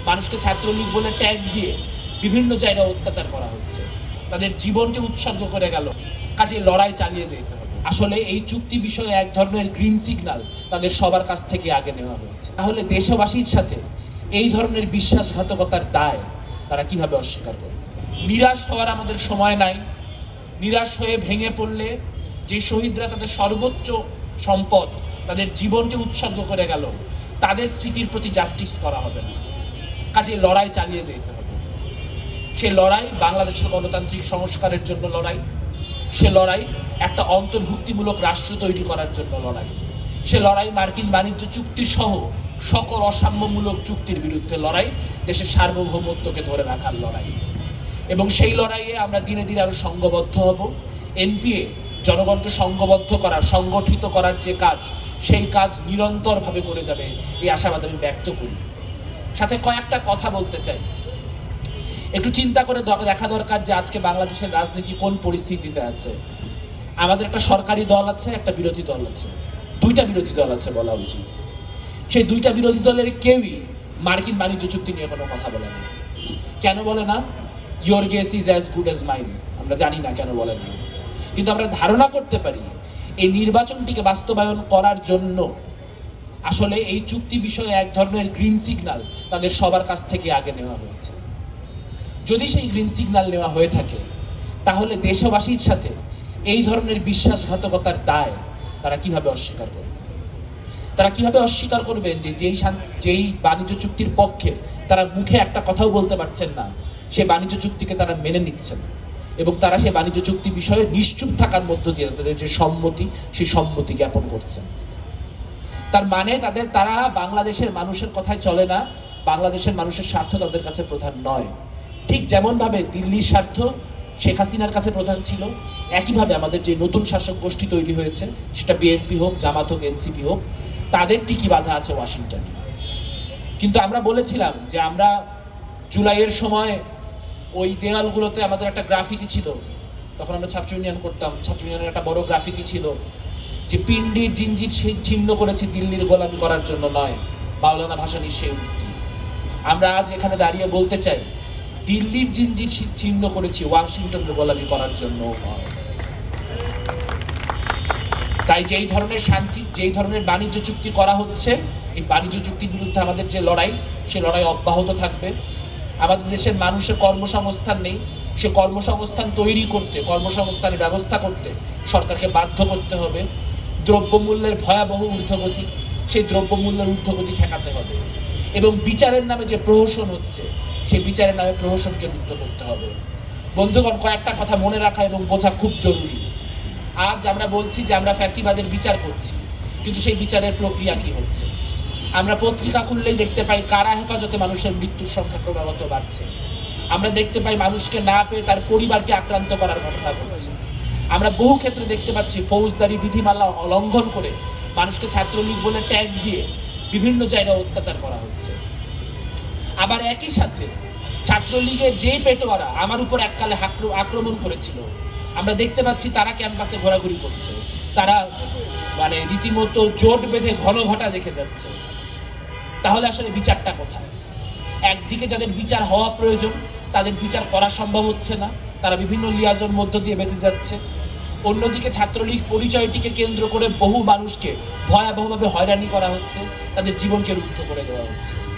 মানুষকে ছাত্রলীগ বলে ট্যাগ দিয়ে বিভিন্ন জায়গায় অত্যাচার করা হচ্ছে, তাদের জীবনকে উৎসর্গ করে গেল। কাজে লড়াই চালিয়ে যেতে হবে। আসলে এই চুক্তি বিষয়ে এক ধরনের গ্রিন সিগন্যাল তাদের সবার কাছ থেকে আগে নেওয়া হয়েছে। তাহলে দেশবাসীর সাথে এই ধরনের বিশ্বাসঘাতকতার দায় তারা কিভাবে অস্বীকার করবে? নিরাশ হওয়ার আমাদের সময় নাই। নিরাশ হয়ে ভেঙে পড়লে যে শহীদরা তাদের সর্বোচ্চ সম্পদ, তাদের জীবনকে উৎসর্গ করে গেল, তাদের স্মৃতির প্রতি জাস্টিস করা হবে না। কাজে লড়াই চালিয়ে যেতে হবে। সে লড়াই বাংলাদেশের গণতান্ত্রিক সংস্কারের জন্য লড়াই, সে লড়াই একটা অন্তর্ভুক্তিমূলক রাষ্ট্র তৈরি করার জন্য লড়াই, সে লড়াই মার্কিন বাণিজ্য চুক্তি সহ সকল অসাম্যমূলক চুক্তির বিরুদ্ধে লড়াই, দেশের সার্বভৌমত্বকে ধরে রাখার লড়াই। এবং সেই লড়াইয়ে আমরা দিনে দিনে আরো সংঘবদ্ধ হব। এনপিএ জনগণকে সংঘবদ্ধ করার, সংগঠিত করার যে কাজ, সেই কাজ নিরন্তরভাবে করে যাবে, এই আশাবাদ আমি ব্যক্ত করি। সাথে কয়েকটা কথা বলতে চাই। একটু চিন্তা করে দেখা দরকার যে আজকে বাংলাদেশের রাজনীতি কোন পরিস্থিতিতে আছে। আমাদের একটা সরকারি দল আছে, একটা বিরোধী দল আছে, দুইটা বিরোধী দল আছে বলা উচিত। সেই দুইটা বিরোধী দলের কেউই মার্কিন বাণিজ্য চুক্তি নিয়ে কোনো কথা বলে না। কেন বলে না? Your guess is as good as mine. আমরা জানি না কেন বলে না, কিন্তু আমরা ধারণা করতে পারি এই নির্বাচনটিকে বাস্তবায়ন করার জন্য আসলে এই চুক্তি বিষয়ে এক ধরনের গ্রিন সিগন্যাল তাদের সবার কাছ থেকে আগে নেওয়া হয়েছে। যদি সেই গ্রিন সিগন্যাল নেওয়া হয়ে থাকে, তাহলে দেশবাসীর সাথে এই ধরনের বিশ্বাসঘাতকতার দায় তারা কিভাবে অস্বীকার করবে? তারা কিভাবে অস্বীকার করবেন যে যেই বাণিজ্য চুক্তির পক্ষে তারা মুখে একটা কথাও বলতে পারছেন না, সেই বাণিজ্য চুক্তিকে তারা মেনে নিচ্ছেন এবং তারা সেই বাণিজ্য চুক্তি বিষয়ে নিশ্চুপ থাকার মধ্য দিয়ে তাদের যে সম্মতি, সেই সম্মতি জ্ঞাপন করছেন। তার মানে তারা বাংলাদেশের মানুষের কথায় চলে না, বাংলাদেশের মানুষের স্বার্থ তাদের কাছে প্রধান নয়। ঠিক যেমনভাবে দিল্লির স্বার্থ শেখ হাসিনার কাছে প্রধান ছিল, একইভাবে আমাদের যে নতুন শাসক গোষ্ঠী তৈরি হয়েছে, সেটা বিএনপি হোক, জামাত হোক, এনসিপি হোক, তাদের টিকি বাধা আছে ওয়াশিংটনে। কিন্তু আমরা বলেছিলাম যে আমরা জুলাইয়ের সময় ওই দেয়ালগুলোতে আমাদের একটা গ্রাফিতি ছিল, তখন আমরা ছাত্র ইউনিয়ন করতাম, ছাত্র ইউনিয়নের একটা বড় গ্রাফিতি ছিল যে পিন্ডির জিঞ্জির ছিন্ন করেছে দিল্লির গোলামি করার জন্য নয়, মাওলানা ভাসানীর সেই উক্তি। আমরা আজ এখানে দাঁড়িয়ে বলতে চাই, দিল্লির জিঞ্জির ছিন্ন করেছি ওয়াশিংটনের গোলামি করার জন্য নয়। তাই যেই ধরনের বাণিজ্য চুক্তি করা হচ্ছে, এই বাণিজ্য চুক্তির বিরুদ্ধে আমাদের যে লড়াই, সে লড়াই অব্যাহত থাকবে। আমাদের দেশের মানুষের কর্মসংস্থান নেই, সে কর্মসংস্থান তৈরি করতে, কর্মসংস্থানের ব্যবস্থা করতে সরকারকে বাধ্য করতে হবে। দ্রব্যমূল্যের ভয়াবহ ঊর্ধ্বগতি, সেই দ্রব্যমূল্যের ঊর্ধ্বগতি ঠেকাতে হবে এবং বিচারের নামে যে প্রহসন হচ্ছে, সেই বিচারের নামে প্রহসনকে রুদ্ধ করতে হবে। বন্ধুগণ, কয়েকটা কথা মনে রাখা এবং বোঝা খুব জরুরি। আজ আমরা বলছি যে আমরা ফ্যাসিবাদের বিচার করছি, কিন্তু সেই বিচারের প্রক্রিয়া কি হচ্ছে? আমরা পত্রিকা খুললেই দেখতে পাই কারা হেফাজতে মানুষের মৃত্যুর সংখ্যা ক্রমাগত বাড়ছে। আমরা দেখতে পাই মানুষকে না পেয়ে তার পরিবারকে আক্রান্ত করার ঘটনা ঘটছে। আমরা বহু ক্ষেত্রে দেখতে পাচ্ছি ফৌজদারি বিধিমালা লঙ্ঘন করে মানুষকে ছাত্রলীগ বলে ট্যাগ দিয়ে বিভিন্ন জায়গায় অত্যাচার করা হচ্ছে। আবার একই সাথে ছাত্রলীগের যেই পেটোয়ারা আমার উপর এককালে আক্রমণ করেছিল, আমরা দেখতে পাচ্ছি তারা ক্যাম্পাসে ঘোরাঘুরি করছে, তারা মানে রীতিমতো জোট বেঁধে ঘন ঘটা দেখে যাচ্ছে। তাহলে আসলে বিচারটা কোথায়? একদিকে যাদের বিচার হওয়া প্রয়োজন, তাদের বিচার করা সম্ভব হচ্ছে না, তারা বিভিন্ন লিয়াজোর মধ্য দিয়ে বেঁচে যাচ্ছে। অন্যদিকে ছাত্রলীগ পরিচয়টিকে কেন্দ্র করে বহু মানুষকে ভয়াবহভাবে হয়রানি করা হচ্ছে, তাদের জীবনকে রুদ্ধ করে দেওয়া হচ্ছে।